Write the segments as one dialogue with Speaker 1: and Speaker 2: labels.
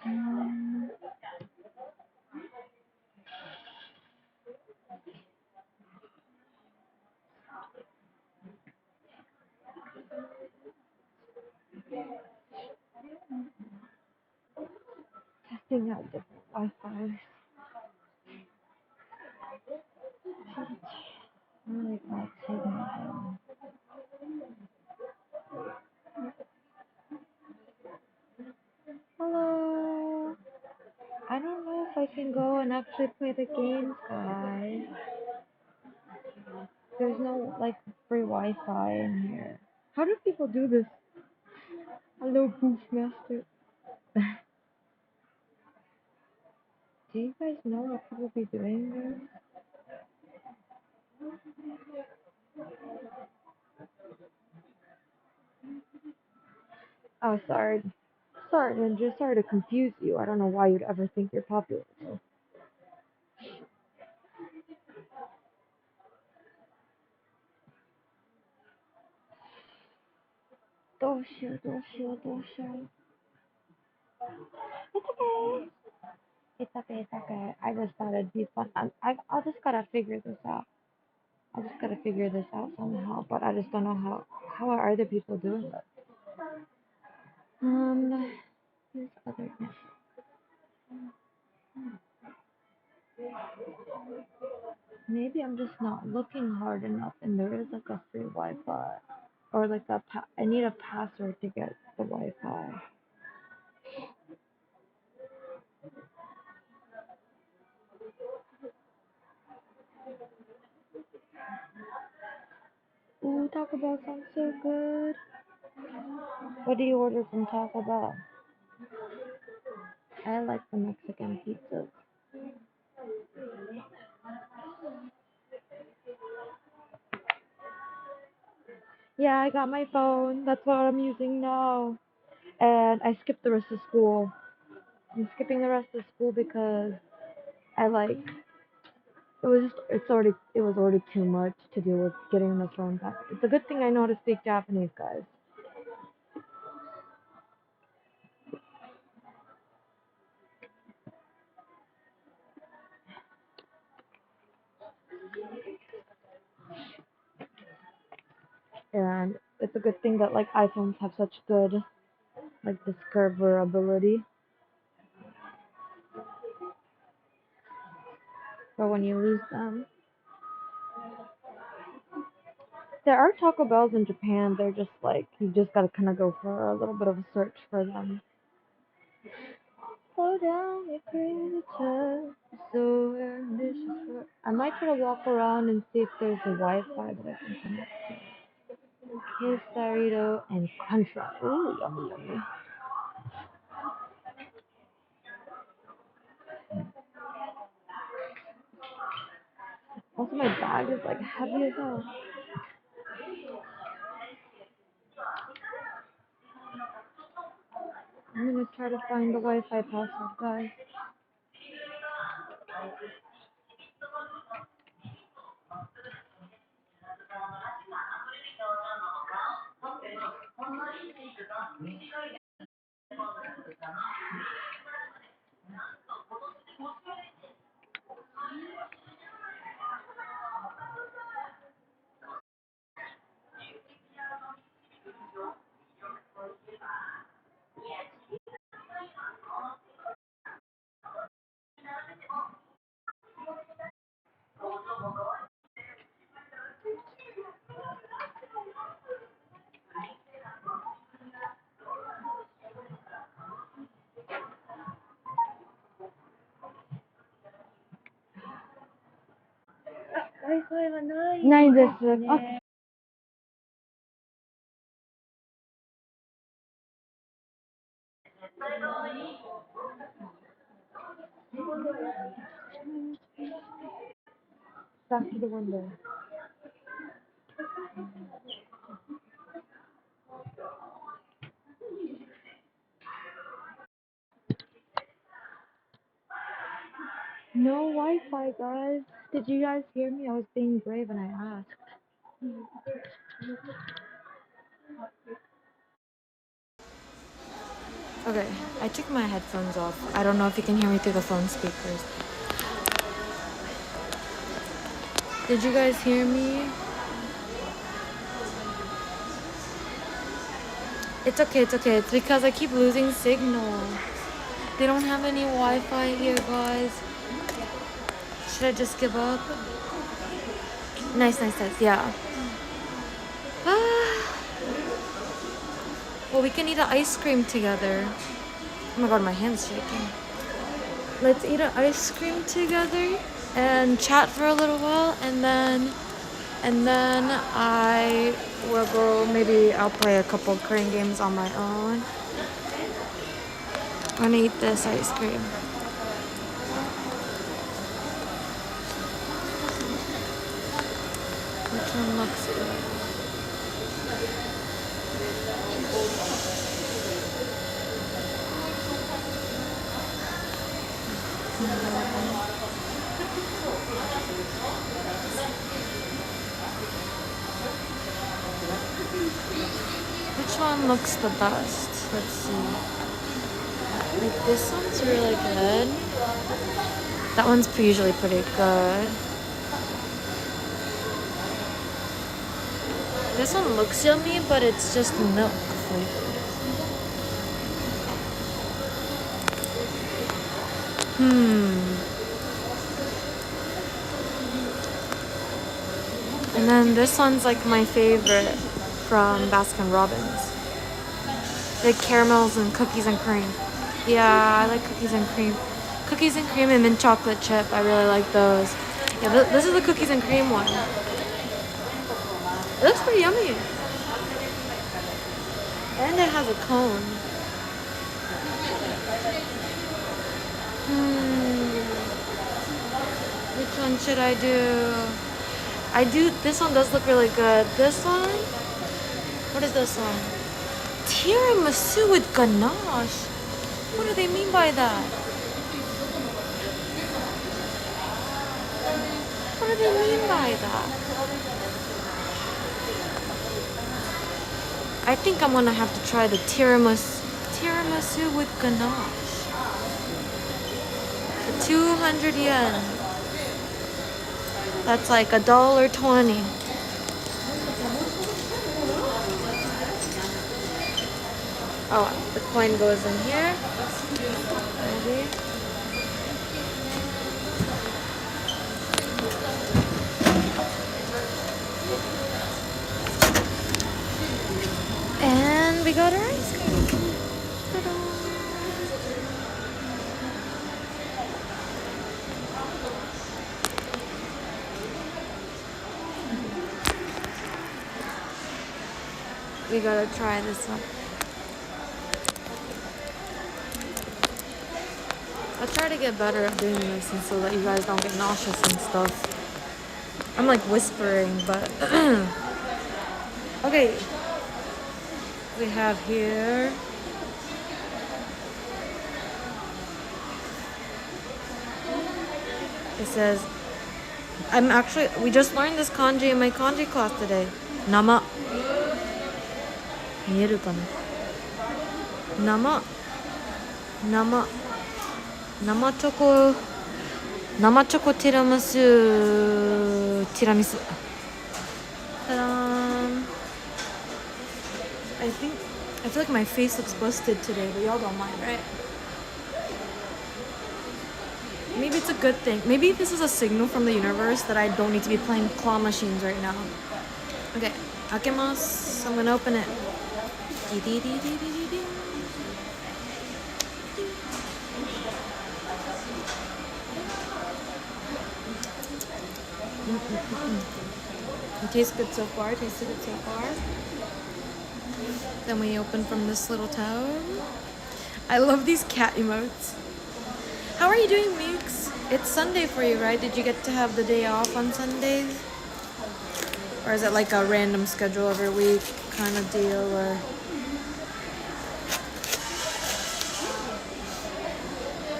Speaker 1: Um, Testing out different Wi-Fi. Really bad signal. Hello. I don't know if I can go and actually play the games, guys. There's no like free Wi-Fi in here. How do people do this? Hello, Boostmaster. Do you guys know what people be doing there? Oh, sorry. Sorry, Ninja. Sorry to confuse you. I don't know why you'd ever think you're popular. So. どうしよう。It's okay. It's okay. I just thought it'd be fun. I'll just gotta figure this out. I just gotta figure this out somehow, but I just don't know how are other people doing it. There's other maybe I'm just not looking hard enough, and there is like a free Wi-Fi, or like I need a password to get the Wi-Fi. Ooh, Taco Bell sounds so good. What do you order from Taco Bell? I like the Mexican pizzas. Yeah, I got my phone. That's what I'm using now. And I skipped the rest of school. I'm skipping the rest of school because I like it was already too much to deal with getting the phone back. It's a good thing I know how to speak Japanese, guys. And it's a good thing that like iPhones have such good like discoverability. But when you lose them, there are Taco Bells in Japan. They're just like you just gotta kind of go for a little bit of a search for them. Slow down, you creature. So ambitious for. I might try to walk around and see if there's a Wi-Fi that I can connect to. Quesarito and Contra. Ooh, yummy. Also, my bag is like heavy as hell. I'm gonna try to find the Wi-Fi password, guys. Wi-Fi はないです。Back to the window. No Wi-Fi, guys. Did you guys hear me? I was being brave and I asked. Okay, I took my headphones off. I don't know if you can hear me through the phone speakers. Did you guys hear me? It's okay, it's okay. It's because I keep losing signal. They don't have any Wi-Fi here, guys. Should I just give up? Nice, yeah. Well, we can eat an ice cream together. Oh my god, my hand's shaking. Let's eat an ice cream together and chat for a little while, and then I will go. Maybe I'll play a couple Korean games on my own. I'm gonna eat this ice cream. Which one looks good? Which one looks the best? Let's see. Like this one's really good. That one's usually pretty good. This one looks yummy, but it's just milk flavored. And then this one's like my favorite from Baskin Robbins. The caramels and cookies and cream. Yeah, I like cookies and cream. Cookies and cream and mint chocolate chip. I really like those. Yeah, this is the cookies and cream one. It looks pretty yummy. And it has a cone. Which one should I do? This one does look really good. This one? What is this one? Tiramisu with ganache. What do they mean by that? What do they mean by that? I think I'm gonna have to try the tiramisu with ganache. For 200 yen. That's like $1.20. Oh, the coin goes in here. Maybe. And we got our ice cream. Ta-da. We gotta try this one. I'll try to get better at doing this and so that you guys don't get nauseous and stuff. I'm like whispering, but okay. We have here it says we just learned this kanji in my kanji class today. Nama. 見えるかな生チョコティラミスTa-da! I feel like my face looks busted today, but y'all don't mind, right? Maybe it's a good thing. Maybe this is a signal from the universe that I don't need to be playing claw machines right now. Okay, akemasu. I'm gonna open it. It tastes good so far. Tasted good so far. Then we open from this little tub. I love these cat emotes. How are you doing, Meeks? It's Sunday for you, right? Did you get to have the day off on Sundays? Or is it like a random schedule every week kind of deal? Or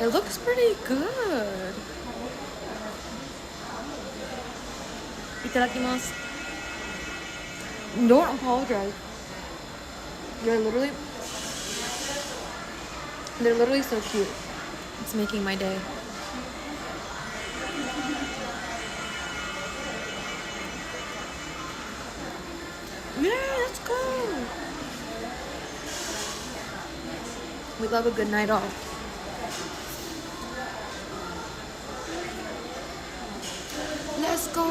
Speaker 1: it looks pretty good. Itadakimasu. Don't apologize. You're literally
Speaker 2: They're literally so cute. It's making my day. Yeah, let's go. We love a good night off. Let's go.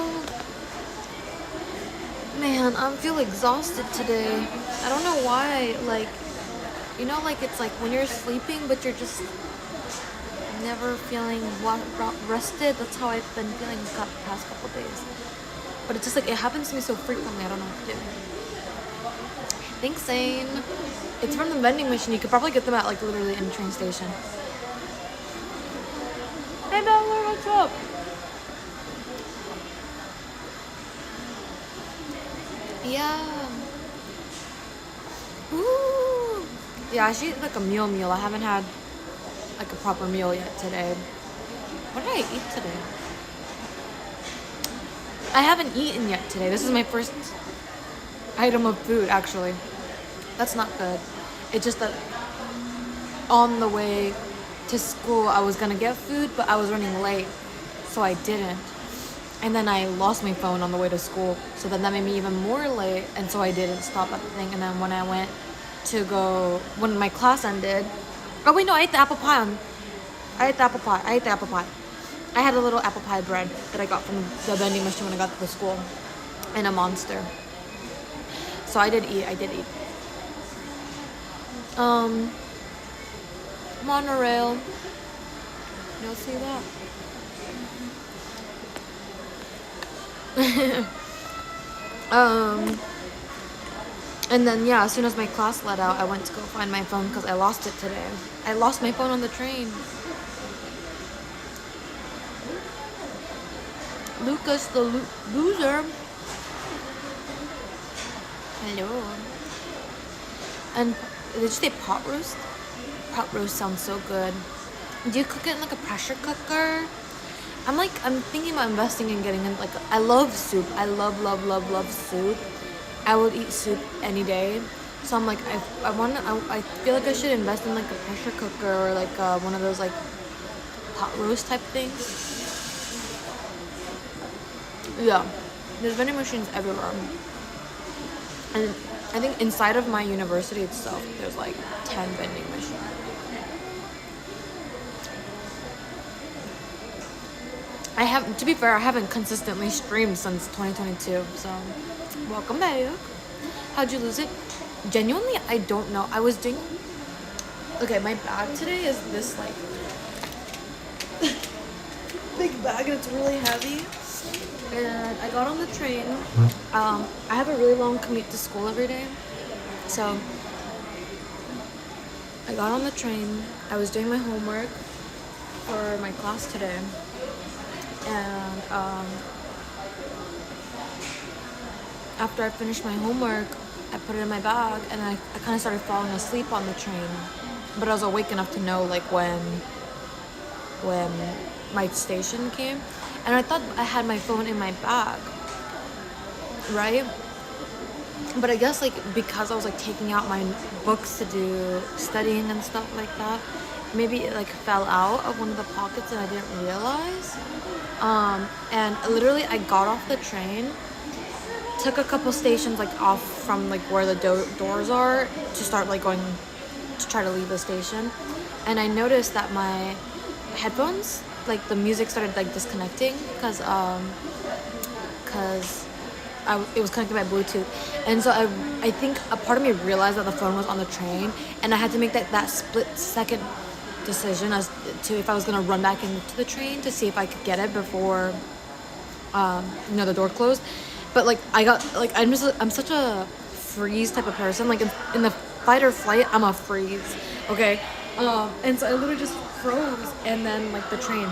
Speaker 2: Man, I feel exhausted today. I don't know why. Like, you know, like it's like when you're sleeping, but you're just never feeling rested. That's how I've been feeling the past couple days. But it's just like it happens to me so frequently. I don't know what to do. Thanks, Zane. It's from the vending machine. You could probably get them at like literally any train station. Hey, Dollar, what's up? Yeah. Ooh. Yeah, I should eat like a meal. I haven't had like a proper meal yet today. What did I eat today? I haven't eaten yet today. This is my first item of food, actually. That's not good. It's just that on the way to school, I was gonna get food, but I was running late, so I didn't. And then I lost my phone on the way to school, so then that made me even more late, and so I didn't stop at the thing. And then when I went to go, when my class ended, oh wait, no, I ate the apple pie. I ate the apple pie. I had a little apple pie bread that I got from the vending machine when I got to the school, and a Monster. So I did eat. Monorail. You'll see that. And then yeah, as soon as my class let out, I went to go find my phone because I lost it today. I lost my phone on the train. Lucas the loser. Hello. And did you say pot roast? Pot roast sounds so good. Do you cook it in like a pressure cooker? I'm thinking about investing in getting in like I love soup. I love soup. I would eat soup any day. So I'm like I feel like I should invest in like a pressure cooker or like one of those like pot roast type things. Yeah, there's vending machines everywhere. And I think inside of my university itself, there's like 10 vending machines. To be fair, I haven't consistently streamed since 2022, so welcome back. How'd you lose it? Genuinely, I don't know. I was doing... Okay, my bag today is this like big bag and it's really heavy. And I got on the train. I have a really long commute to school every day. So I got on the train. I was doing my homework for my class today. And after I finished my homework, I put it in my bag and I kind of started falling asleep on the train. But I was awake enough to know like when my station came. And I thought I had my phone in my bag, right? But I guess like because I was like taking out my books to do studying and stuff like that, maybe it like fell out of one of the pockets and I didn't realize. And literally I got off the train, took a couple stations like off from like where the doors are to start like going to try to leave the station. And I noticed that my headphones, like the music started like disconnecting because it was connected by Bluetooth. And so I think a part of me realized that the phone was on the train and I had to make that split second decision as to if I was gonna run back into the train to see if I could get it before the door closed. But like I got like I'm such a freeze type of person. Like in the fight or flight, I'm a freeze. Okay. And so I literally just froze, and then like the train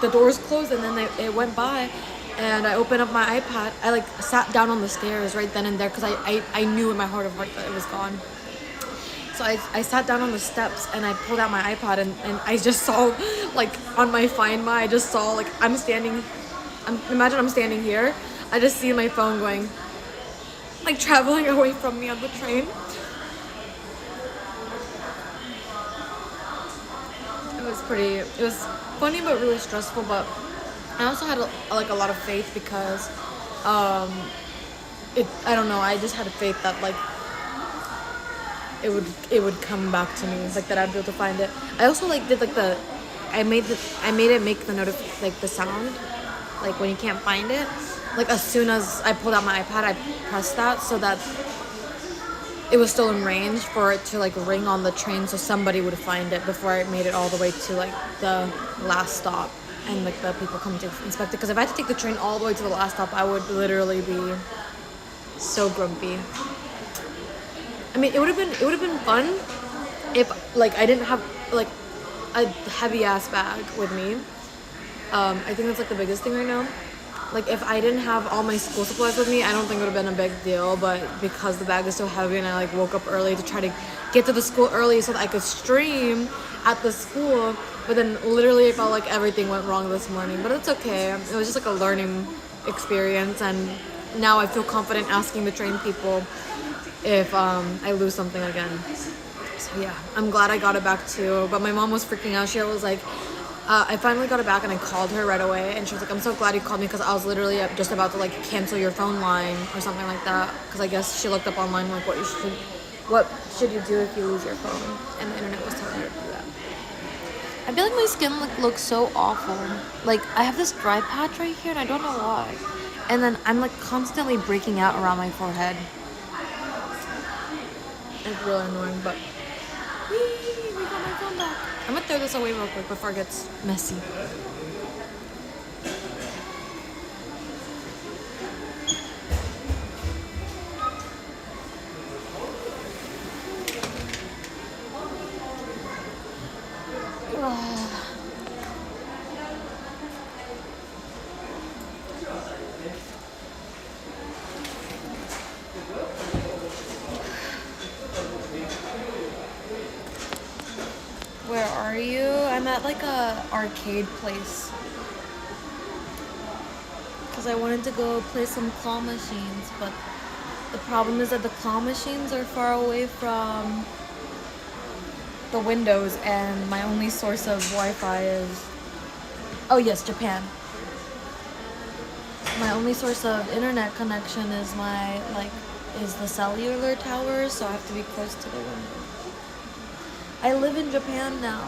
Speaker 2: the doors closed, and then it went by, and I opened up my iPad. I like sat down on the stairs right then and there because I knew in my heart of heart that it was gone. So I sat down on the steps and I pulled out my iPad and I just saw like on my Find My, I just saw like imagine I'm standing here. I just see my phone going like traveling away from me on the train. it was funny but really stressful. But I also had like a lot of faith because I don't know, I just had faith that like it would come back to me, like that I'd be able to find it. I also like did like I made it make the like the sound, like when you can't find it. Like as soon as I pulled out my iPad, I pressed that so that it was still in range for it to like ring on the train, so somebody would find it before I made it all the way to like the last stop and like the people coming to inspect it. Because if I had to take the train all the way to the last stop, I would literally be so grumpy. I mean, it would have been fun if like I didn't have like a heavy ass bag with me. I think that's like the biggest thing right now. Like if I didn't have all my school supplies with me, I don't think it would have been a big deal. But because the bag is so heavy and I like woke up early to try to get to the school early so that I could stream at the school, but then literally I felt like everything went wrong this morning. But it's okay. It was just like a learning experience, and now I feel confident asking the train people if I lose something again. So yeah, I'm glad I got it back too. But my mom was freaking out. She was like, I finally got it back and I called her right away, and she was like, I'm so glad you called me because I was literally just about to like cancel your phone line or something like that, because I guess she looked up online like what should you do if you lose your phone, and the internet was telling her to do that. I feel like my skin like looks so awful. Like I have this dry patch right here and I don't know why, and then I'm like constantly breaking out around my forehead. It's really annoying, but we got my phone back. I'm gonna throw this away real quick before it gets messy. Where are you? I'm at like a arcade place because I wanted to go play some claw machines, but the problem is that the claw machines are far away from the windows, and my only source of Wi-Fi is, oh yes, Japan. My only source of internet connection is is the cellular towers, so I have to be close to the window. I live in Japan now.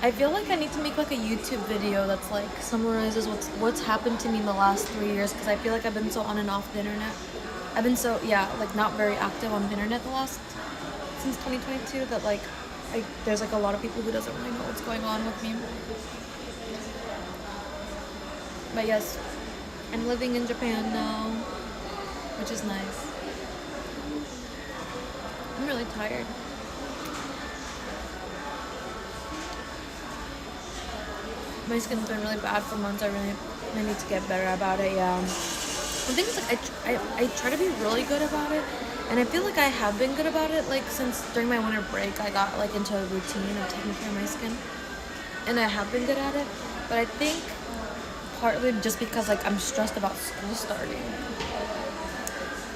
Speaker 2: I feel like I need to make like a YouTube video that's like summarizes what's happened to me in the last 3 years, because I feel like I've been so on and off the internet. I've been so like not very active on the internet since 2022 that like there's like a lot of people who doesn't really know what's going on with me. But yes, I'm living in Japan now, which is nice. I'm really tired. My skin's been really bad for months. I need to get better about it. Yeah. The thing is, like, I try to be really good about it, and I feel like I have been good about it. Like since during my winter break, I got like into a routine of taking care of my skin, and I have been good at it. But I think partly just because like I'm stressed about school starting.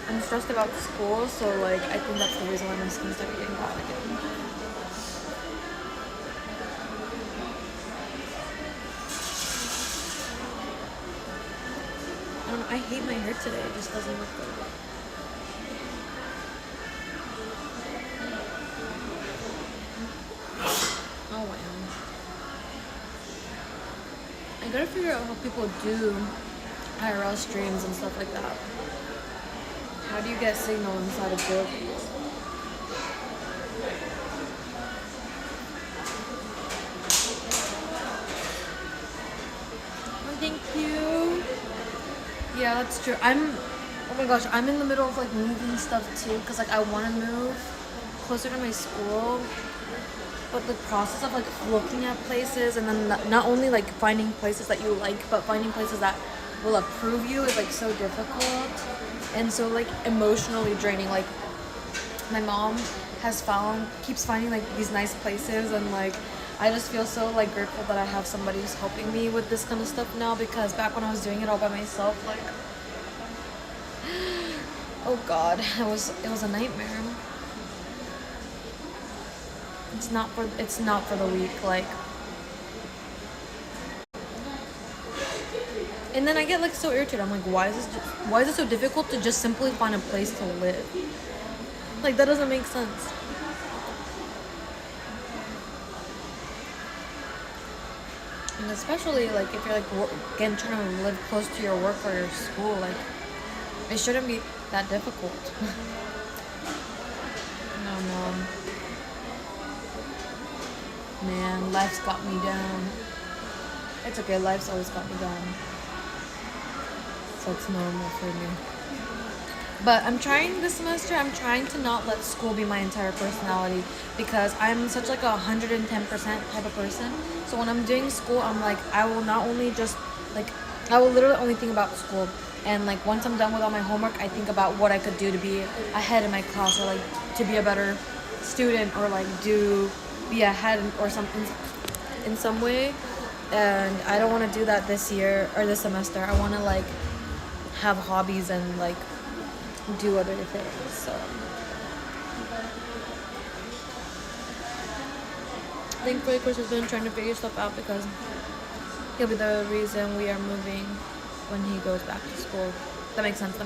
Speaker 2: I'm stressed about school, so like I think that's the reason why my skin started getting bad again. I don't know, I hate my hair today. It just doesn't look good. Oh wow. I gotta figure out how people do IRL streams and stuff like that. How do you get signal inside of buildings? Oh, thank you. Yeah, that's true. Oh my gosh, I'm in the middle of like moving stuff too, because like I want to move closer to my school, but the process of like looking at places and then not only like finding places that you like, but finding places that will approve you is like so difficult and so like emotionally draining. Like my mom keeps finding like these nice places, and like I just feel so like grateful that I have somebody who's helping me with this kind of stuff now, because back when I was doing it all by myself, like oh god, it was a nightmare. It's not for the weak, like. And then I get like so irritated. I'm like, why is it so difficult to just simply find a place to live? Like, that doesn't make sense. And especially like if you're like again trying to live close to your work or your school, like it shouldn't be that difficult. No, man, life's got me down. It's okay, life's always got me down, so it's normal for me. But I'm trying this semester, I'm trying to not let school be my entire personality, because I'm such like a 110% type of person. So when I'm doing school, I'm like, I will not only just like, I will literally only think about school. And like once I'm done with all my homework, I think about what I could do to be ahead in my class, or like to be a better student, or like be ahead or something in some way. And I don't want to do that this year or this semester. I want to like have hobbies and like do other things. So thankfully Chris has been trying to figure stuff out, because he'll be the reason we are moving when he goes back to school. That makes sense.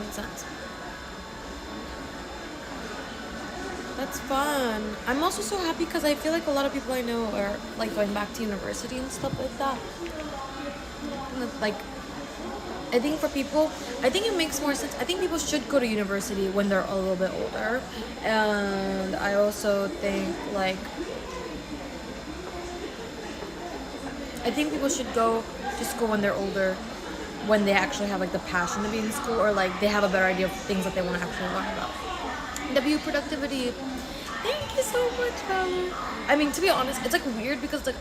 Speaker 2: That's fun. I'm also so happy because I feel like a lot of people I know are like going back to university and stuff like that. Like, I think for people, I think it makes more sense. I think people should go to university when they're a little bit older. And I also think like, I think people should go to school when they're older, when they actually have like the passion to be in school, or like they have a better idea of things that they want to actually learn about. W productivity. Thank you so much, Valerie. I mean, to be honest, it's like weird because like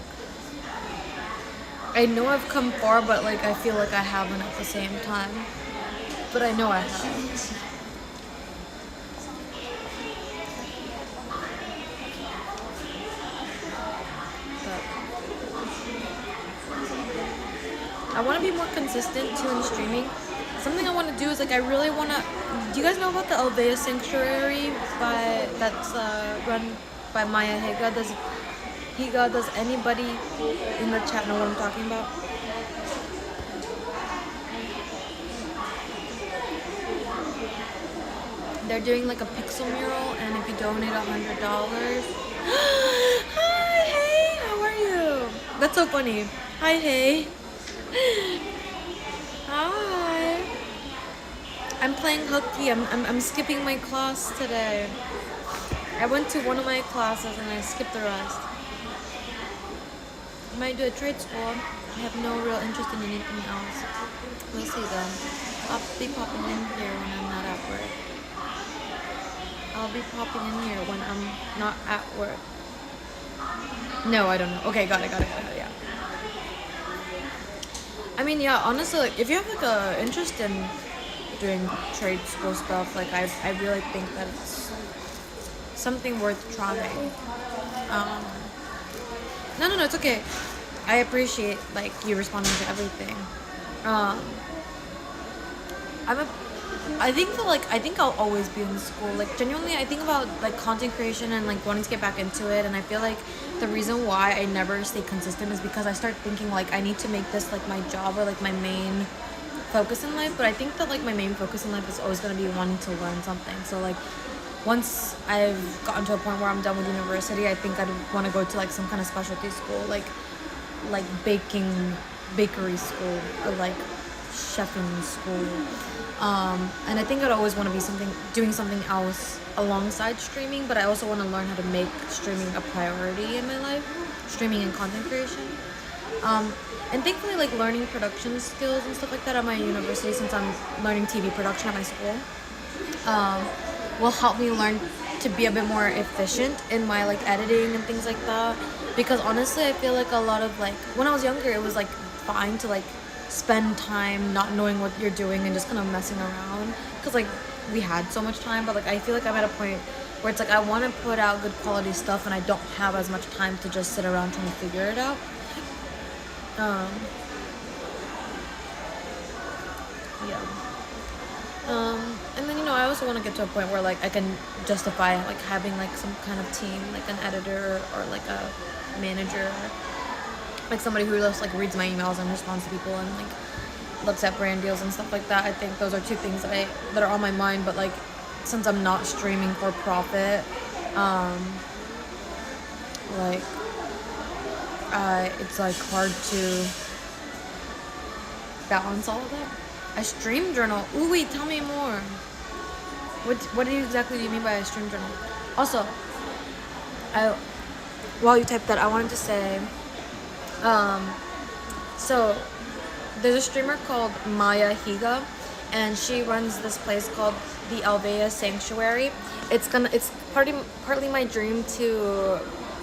Speaker 2: I know I've come far, but like I feel like I haven't at the same time. But I know I have. I want to be more consistent too in streaming. Something I want to do is like I really want to. Do you guys know about the Alvea Sanctuary that's run by Maya Higa? Does anybody in the chat know what I'm talking about? They're doing like a pixel mural, and if you donate $100. Hi, hey, how are you? That's so funny. Hi, hey. Hi. I'm playing hooky. I'm skipping my class today. I went to one of my classes and I skipped the rest. I might do a trade school. I have no real interest in anything else. We'll see then. I'll be popping in here when I'm not at work. I'll be popping in here when I'm not at work. No, I don't know. Okay, got it, yeah. I mean, yeah, honestly, like, if you have like a interest in doing trade school stuff, like I really think that it's something worth trying. No, it's okay. I appreciate like you responding to everything. I think I'll always be in school. Like genuinely, I think about like content creation and like wanting to get back into it, and I feel like the reason why I never stay consistent is because I start thinking like I need to make this like my job or like my main focus in life. But I think that like my main focus in life is always going to be wanting to learn something. So like once I've gotten to a point where I'm done with university, I think I'd want to go to like some kind of specialty school, like bakery school, or like chefing school. And I think I'd always want to be doing something else alongside streaming, but I also want to learn how to make streaming a priority in my life, streaming and content creation. And thankfully, like learning production skills and stuff like that at my university, since I'm learning TV production at my school, will help me learn to be a bit more efficient in my like editing and things like that. Because honestly, I feel like a lot of like when I was younger, it was like fine to like spend time not knowing what you're doing and just kind of messing around, because like we had so much time. But like I feel like I'm at a point where it's like I want to put out good quality stuff, and I don't have as much time to just sit around trying to figure it out. Yeah. And then know, I also want to get to a point where like I can justify like having like some kind of team, like an editor or like a manager, like somebody who just like reads my emails and responds to people and like looks at brand deals and stuff like that. I think those are two things that are on my mind. But like, since I'm not streaming for profit, like it's like hard to balance all of that. A stream journal. Ooh, wait, tell me more. What exactly do you mean by a stream journal? Also, while you type that, I wanted to say, so there's a streamer called Maya Higa, and she runs this place called the Alvea Sanctuary. It's partly my dream to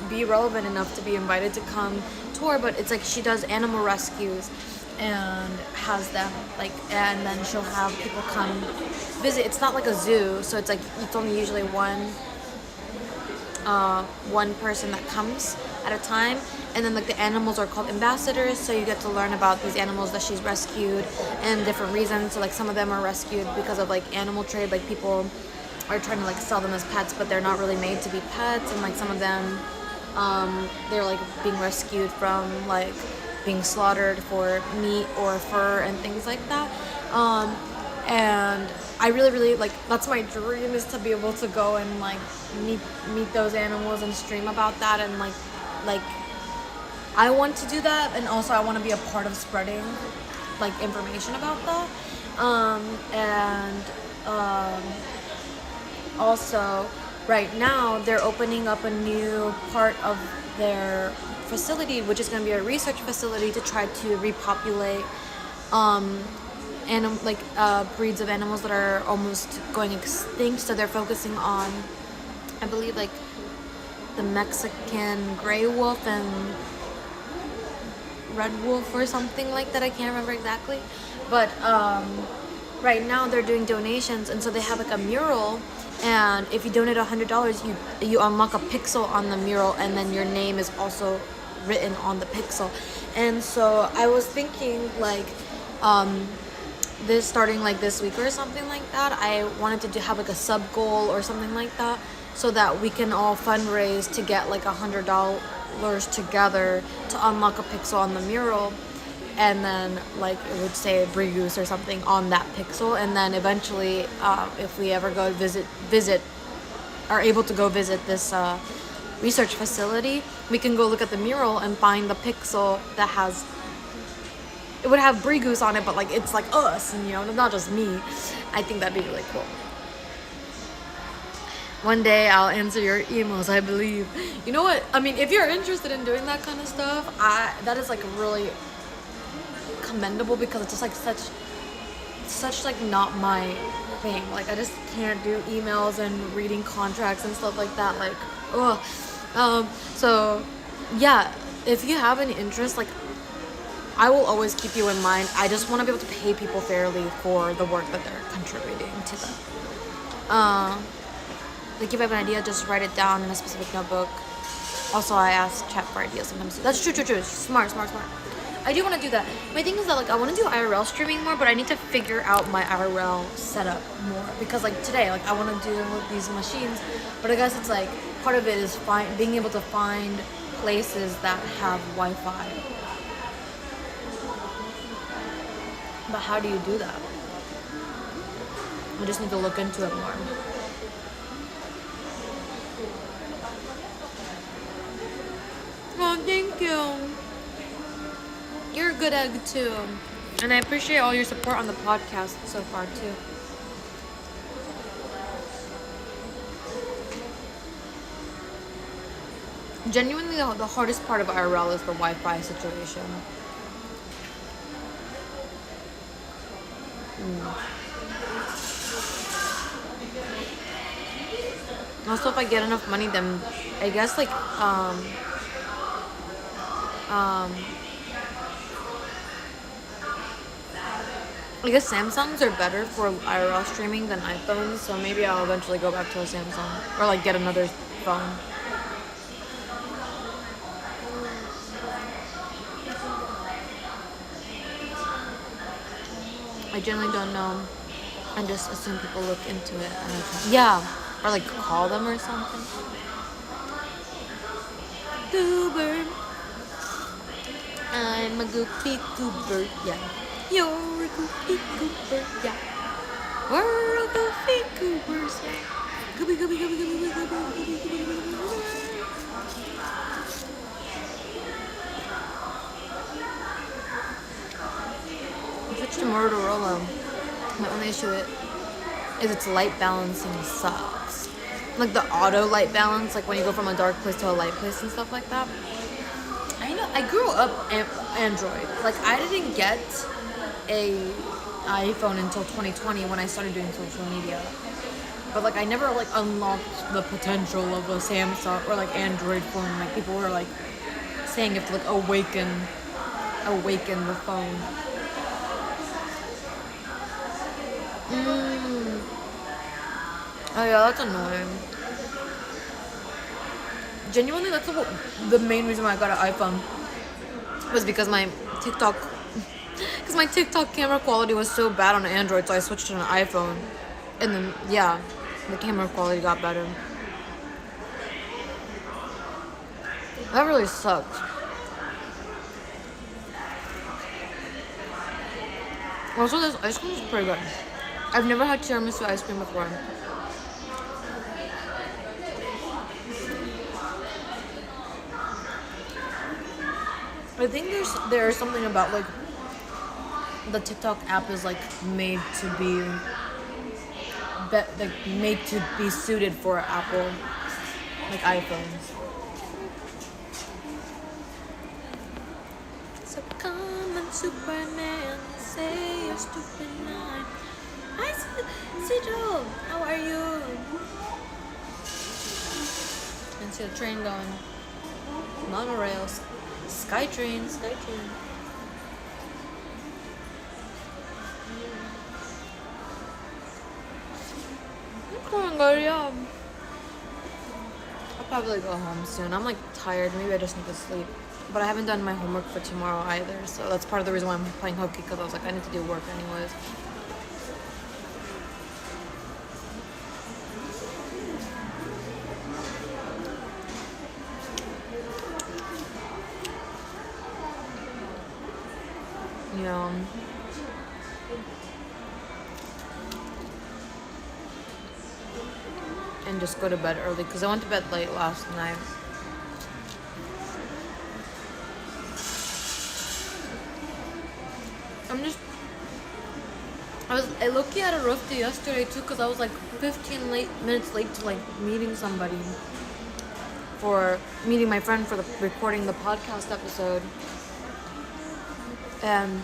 Speaker 2: be relevant enough to be invited to come tour, but it's like she does animal rescues and has them like, and then she'll have people come visit. It's not like a zoo, so it's like it's only usually one person that comes at a time, and then like the animals are called ambassadors, so you get to learn about these animals that she's rescued and different reasons. So like some of them are rescued because of like animal trade, like people are trying to like sell them as pets, but they're not really made to be pets, and like some of them they're like being rescued from like being slaughtered for meat or fur and things like that. And I really like, that's my dream, is to be able to go and like meet those animals and stream about that, and like I want to do that, and also I want to be a part of spreading like information about that. Also right now they're opening up a new part of their facility, which is going to be a research facility to try to repopulate breeds of animals that are almost going extinct. So they're focusing on, I believe, like the Mexican gray wolf and red wolf or something like that. I can't remember exactly, but right now they're doing donations, and so they have like a mural, and if you donate $100, you unlock a pixel on the mural, and then your name is also written on the pixel. And so I was thinking like starting like this week or something like that, I wanted to have like a sub goal or something like that, so that we can all fundraise to get like $100 together to unlock a pixel on the mural, and then like it would say Brie Goose or something on that pixel, and then eventually if we ever go are able to go visit this research facility, we can go look at the mural and find the pixel that has, it would have Brie Goose on it, but like it's like us, and you know, not just me. I think that'd be really cool. One day I'll answer your emails, I believe. You know what? I mean, if you're interested in doing that kind of stuff, that is like really commendable, because it's just like such like not my thing. Like I just can't do emails and reading contracts and stuff like that. Like, ugh. So yeah, if you have any interest, like I will always keep you in mind. I just want to be able to pay people fairly for the work that they're contributing to them. Like if I have an idea, just write it down in a specific notebook. Also, I ask chat for ideas sometimes. That's true. Smart. I do want to do that. My thing is that like I want to do IRL streaming more, but I need to figure out my IRL setup more, because like today, like I want to do with these machines, but I guess it's like part of it is being able to find places that have Wi-Fi. But how do you do that? I just need to look into it more. Oh, thank you. You're a good egg too. And I appreciate all your support on the podcast so far too. Genuinely, the hardest part of IRL is the Wi-Fi situation. Also, if I get enough money, then I guess like I guess Samsungs are better for IRL streaming than iPhones, so maybe I'll eventually go back to a Samsung or like get another phone. I generally don't know. and just assume people look into it. Yeah, or like call them or something. Goober, I'm a goopy goober, yeah. You're a goopy goober, yeah. We're a goofy goobers, yeah. Gooby, gooby, gooby, gooby, gooby, gooby, gooby, gooby, gooby. I switched to Motorola. My only issue is its light balancing sucks. Like the auto light balance, like when you go from a dark place to a light place and stuff like that. I know. I grew up Android. Like I didn't get a iPhone until 2020 when I started doing social media. But like I never like unlocked the potential of a Samsung or like Android phone. Like people were like saying you have to like awaken the phone. Oh yeah, that's annoying. Genuinely, that's the main reason why I got an iPhone was because my TikTok camera quality was so bad on Android, so I switched to an iPhone, and then yeah, the camera quality got better. That really sucks. Also, this ice cream is pretty good. I've never had tiramisu ice cream before. I think there's something about like the TikTok app is like made to be suited for Apple like iPhones. So come on, Superman, say you're stupid nine. Hi, Joe. How are you? And see the train going. Monorails. Skytrain. Oh my god, yeah. I'll probably go home soon. I'm like tired. Maybe I just need to sleep. But I haven't done my homework for tomorrow either. So that's part of the reason why I'm playing hooky, because I was like, I need to do work anyways. Yeah. And just go to bed early because I went to bed late last night. I low-key had a rough day yesterday too because I was like 15 minutes late to like meeting somebody for meeting my friend for recording the podcast episode. And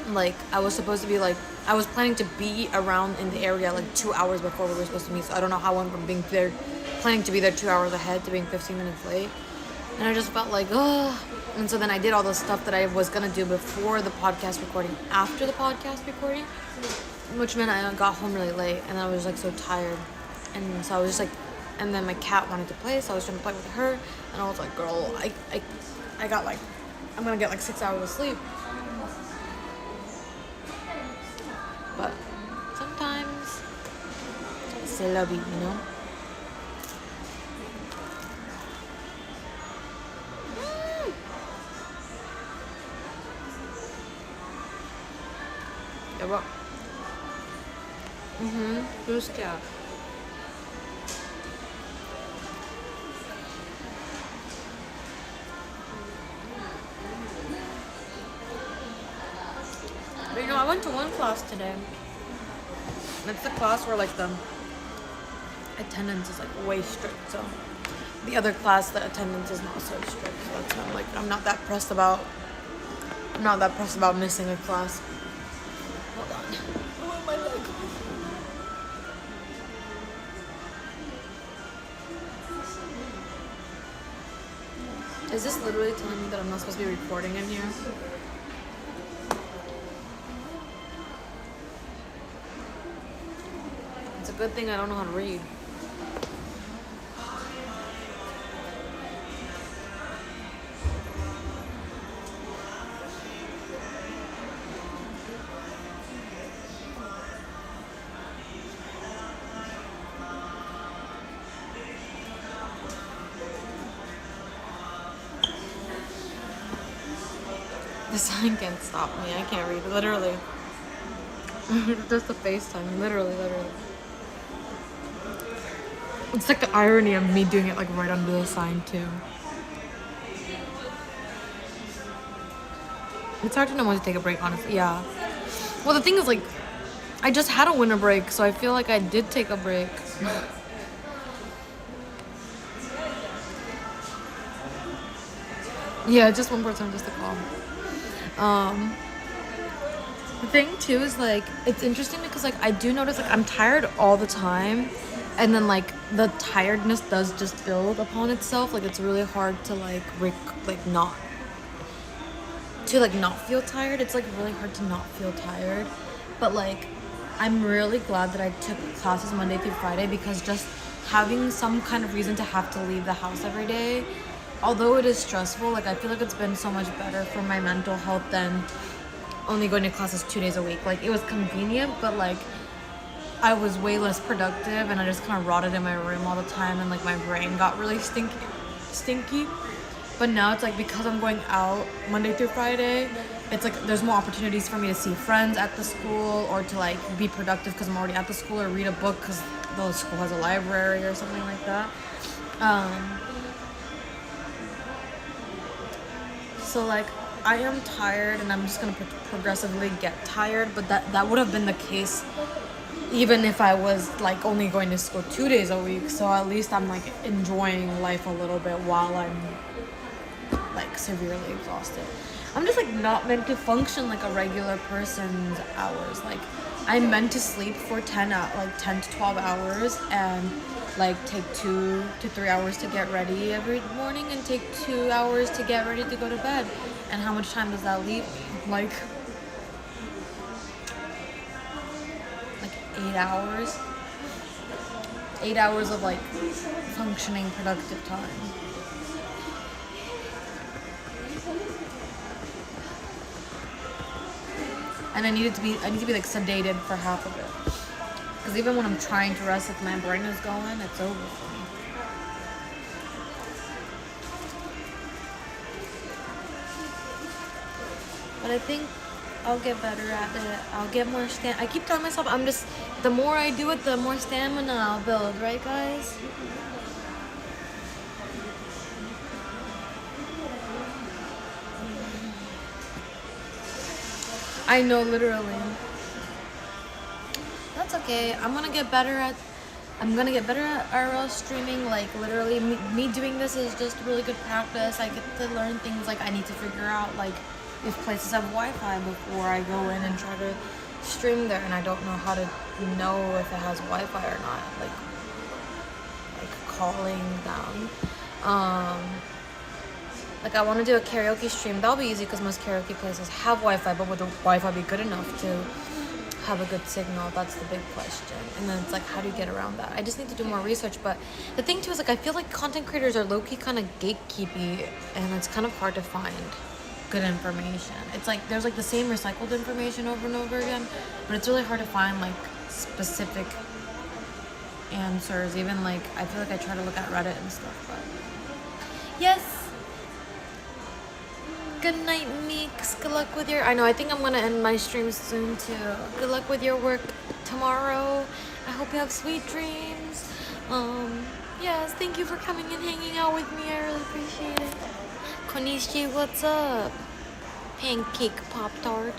Speaker 2: like I was planning to be around in the area like 2 hours before we were supposed to meet, so I don't know how I went from planning to be there 2 hours ahead to being 15 minutes late. And I just felt like, ugh. And so then I did all the stuff that I was gonna do before the podcast recording, after the podcast recording, which meant I got home really late and I was like so tired. And so I was just like, and then my cat wanted to play, so I was trying to play with her, and I was like, girl, I got like, I'm gonna get like 6 hours of sleep. But sometimes c'est la vie, you know? Yeah, what? Who's cat? But you know, I went to one class today. It's the class where like the attendance is like way strict. So the other class, the attendance is not so strict. So that's why I'm not that pressed about missing a class. Hold on. Oh, my leg. Is this literally telling me that I'm not supposed to be recording in here? It's a good thing I don't know how to read. The sign can't stop me. I can't read. Literally. Just the FaceTime. Literally. It's like the irony of me doing it like right under the sign too. It's hard to know when to take a break, honestly. Yeah. Well, the thing is, like, I just had a winter break, so I feel like I did take a break. Yeah, just one person, just to call. The thing too is like it's interesting because like I do notice like I'm tired all the time, and then like the tiredness does just build upon itself. Like it's really hard to not feel tired. It's like really hard to not feel tired, but like I'm really glad that I took classes Monday through Friday because just having some kind of reason to have to leave the house every day, although it is stressful, like I feel like it's been so much better for my mental health than only going to classes 2 days a week. Like it was convenient, but like I was way less productive and I just kind of rotted in my room all the time and like my brain got really stinky. But now it's like because I'm going out Monday through Friday, it's like there's more opportunities for me to see friends at the school or to like be productive because I'm already at the school, or read a book because the school has a library or something like that. So like I am tired and I'm just gonna progressively get tired, but that would have been the case even if I was like only going to school 2 days a week. So at least I'm like enjoying life a little bit while I'm like severely exhausted. I'm just like not meant to function like a regular person's hours. Like I'm meant to sleep for 10 to 12 hours and like take 2 to 3 hours to get ready every morning and take 2 hours to get ready to go to bed. And how much time does that leave me? Like 8 hours. 8 hours of like functioning productive time. And I need to be like sedated for half of it. Because even when I'm trying to rest, if my brain is going, it's over for me. But I think I'll get better at it. I'll get more I keep telling myself the more I do it, the more stamina I'll build, right guys? I know, literally. That's okay. I'm gonna get better at IRL streaming. Like literally, me doing this is just really good practice. I get to learn things. Like I need to figure out like if places have Wi-Fi before I go in and try to stream there, and I don't know how to know if it has Wi-Fi or not. Like calling down. Like I want to do a karaoke stream. That'll be easy because most karaoke places have Wi-Fi, but would the Wi-Fi be good enough to have a good signal? That's the big question. And then it's like, how do you get around that? I just need to do more research. But the thing too is like I feel like content creators are low-key kind of gatekeepy, and it's kind of hard to find good information. It's like there's like the same recycled information over and over again, but it's really hard to find like specific answers. Even like I feel like I try to look at Reddit and stuff, but yes. Good night, Meeks. Good luck with your... I know, I think I'm going to end my stream soon, too. Good luck with your work tomorrow. I hope you have sweet dreams. Yes, thank you for coming and hanging out with me. I really appreciate it. Konishi, what's up? Pancake Pop-Tart.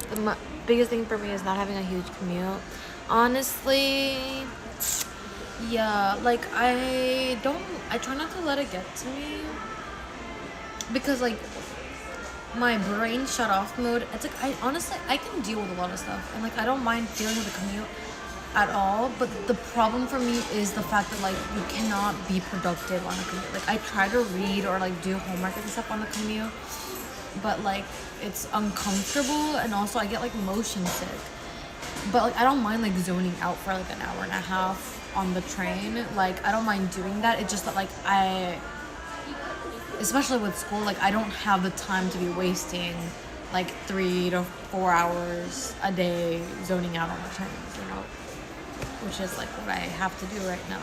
Speaker 2: The biggest thing for me is not having a huge commute. Honestly... Yeah, like I try not to let it get to me because like my brain shut off mode. It's like I can deal with a lot of stuff, and like I don't mind dealing with the commute at all, but the problem for me is the fact that like you cannot be productive on a commute. Like I try to read or like do homework and stuff on the commute, but like it's uncomfortable, and also I get like motion sick. But like I don't mind like zoning out for like an hour and a half on the train. Like I don't mind doing that. It's just that like especially with school, like I don't have the time to be wasting like 3 to 4 hours a day zoning out on the trains, you know, which is like what I have to do right now.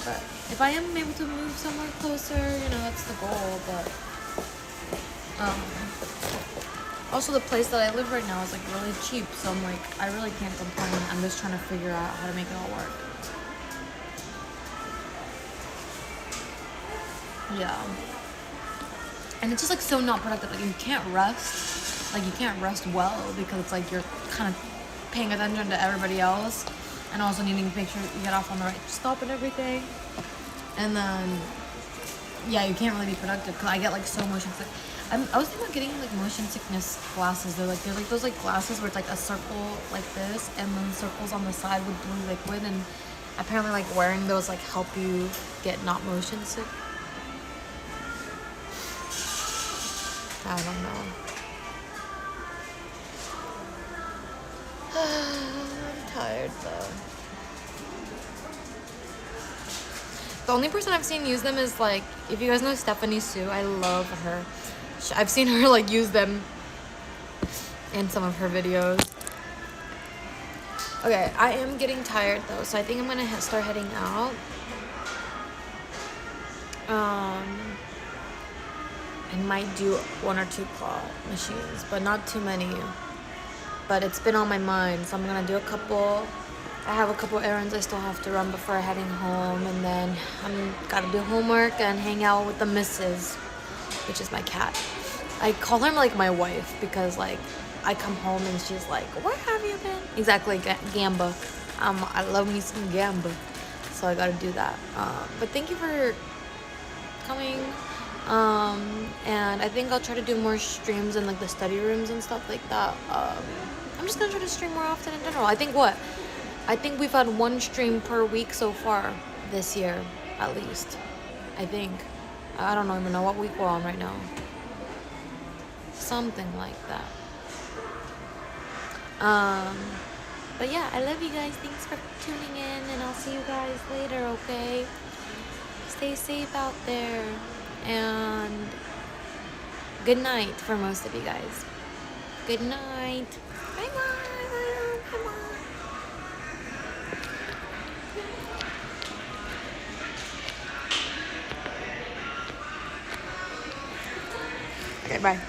Speaker 2: But if I am able to move somewhere closer, you know, that's the goal. But Also, the place that I live right now is like really cheap, so I'm like, I really can't complain. I'm just trying to figure out how to make it all work. Yeah. And it's just like so not productive. Like you can't rest. Like you can't rest well because it's like you're kind of paying attention to everybody else and also needing to make sure you get off on the right stop and everything. And then, yeah, you can't really be productive because I get like so motion sick. I was thinking about getting like motion sickness glasses. They're like those like glasses where it's like a circle like this and then circles on the side with blue liquid, and apparently like wearing those like help you get not motion sick. I don't know. I'm tired though. The only person I've seen use them is like, if you guys know Stephanie Sue, I love her. I've seen her like use them in some of her videos. Okay, I am getting tired though, so I think I'm gonna start heading out. I might do 1 or 2 claw machines, but not too many. But it's been on my mind, so I'm gonna do a couple. I have a couple errands I still have to run before heading home, and then I'm gotta do homework and hang out with the missus, which is my cat. I call her like my wife because like I come home and she's like, "Where have you been?" Exactly, gamw. I love me some gamw, so I gotta do that. But thank you for coming. And I think I'll try to do more streams in like the study rooms and stuff like that. I'm just gonna try to stream more often in general. I think we've had 1 stream per week so far this year, at least. I think. I don't even know what week we're on right now. Something like that. But yeah, I love you guys. Thanks for tuning in, and I'll see you guys later, okay? Stay safe out there, and good night for most of you guys. Good night. Bye bye. Bye bye. Okay, bye.